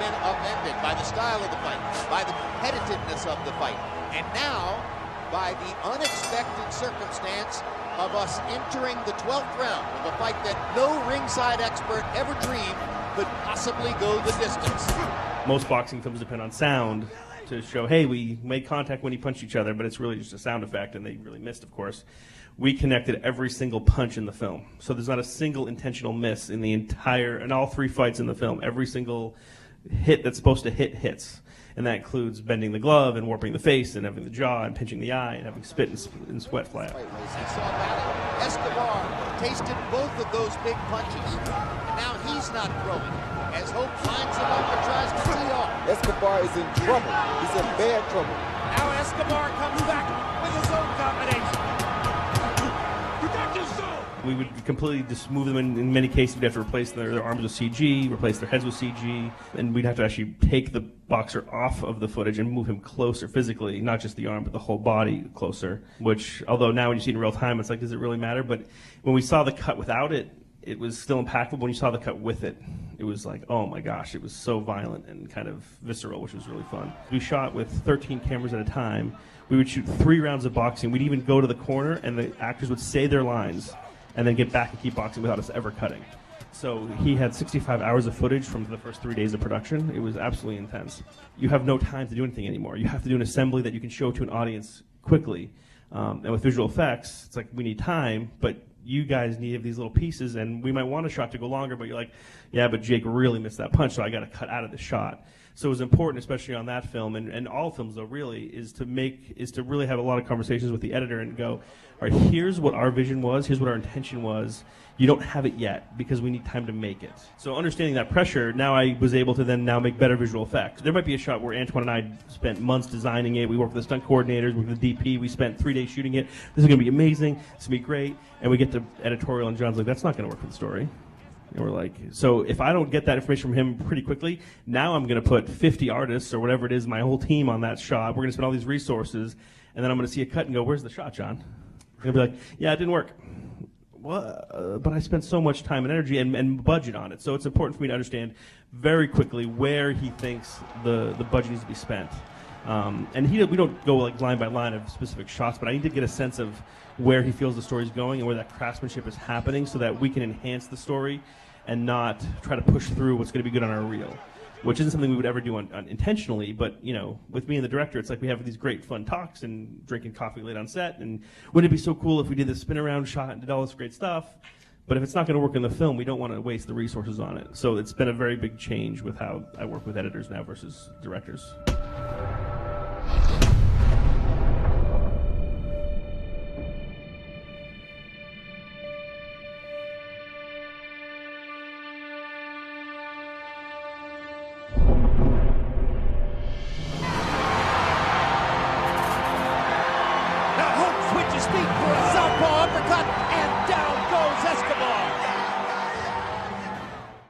been upended by the style of the fight, by the competitiveness of the fight, and now by the unexpected circumstance of us entering the 12th round of a fight that no ringside expert ever dreamed could possibly go the distance. Most boxing films depend on sound to show, hey, we made contact when you punched each other, but it's really just a sound effect, and they really missed, of course. We connected every single punch in the film. So there's not a single intentional miss in the entire, in all 3 fights in the film. Every single hit that's supposed to hit hits. And that includes bending the glove and warping the face and having the jaw and pinching the eye and having spit and sweat fly out. Escobar tasted both of those big punches, and now he's not throwing. As Hope lines him up and tries to tee off. Escobar is in trouble. He's in bad trouble. Now Escobar comes back with his own combination. We would completely just move them in many cases. We'd have to replace their arms with CG, replace their heads with CG, and we'd have to actually take the boxer off of the footage and move him closer physically, not just the arm, but the whole body closer, which, although now when you see it in real time, it's like, does it really matter? But when we saw the cut without it, it was still impactful. When you saw the cut with it, it was like, oh my gosh, it was so violent and kind of visceral, which was really fun. We shot with 13 cameras at a time. We would shoot 3 rounds of boxing. We'd even go to the corner, and the actors would say their lines and then get back and keep boxing without us ever cutting. So he had 65 hours of footage from the first 3 days of production. It was absolutely intense. You have no time to do anything anymore. You have to do an assembly that you can show to an audience quickly. And with visual effects, it's like we need time, but you guys need these little pieces, and we might want a shot to go longer, but you're like, yeah, but Jake really missed that punch, so I got to cut out of the shot. So it was important, especially on that film, and all films though, really, is to really have a lot of conversations with the editor and go, all right, here's what our vision was, here's what our intention was. You don't have it yet because we need time to make it. So understanding that pressure, now I was able to then now make better visual effects. There might be a shot where Antoine and I spent months designing it. We worked with the stunt coordinators, we worked with the DP. We spent 3 days shooting it. This is going to be amazing. This is going to be great. And we get to editorial, and John's like, that's not going to work for the story. And we're like, so if I don't get that information from him pretty quickly, now I'm going to put 50 artists or whatever it is, my whole team on that shot. We're going to spend all these resources, and then I'm going to see a cut and go, where's the shot, John? And he'll be like, yeah, it didn't work. Well, but I spent so much time and energy and budget on it. So it's important for me to understand very quickly where he thinks the budget needs to be spent. And we don't go like line by line of specific shots, but I need to get a sense of where he feels the story's going and where that craftsmanship is happening so that we can enhance the story and not try to push through what's going to be good on our reel, which isn't something we would ever do intentionally. But, you know, with me and the director, it's like we have these great fun talks and drinking coffee late on set. And wouldn't it be so cool if we did this spin around shot and did all this great stuff? But if it's not going to work in the film, we don't want to waste the resources on it. So it's been a very big change with how I work with editors now versus directors.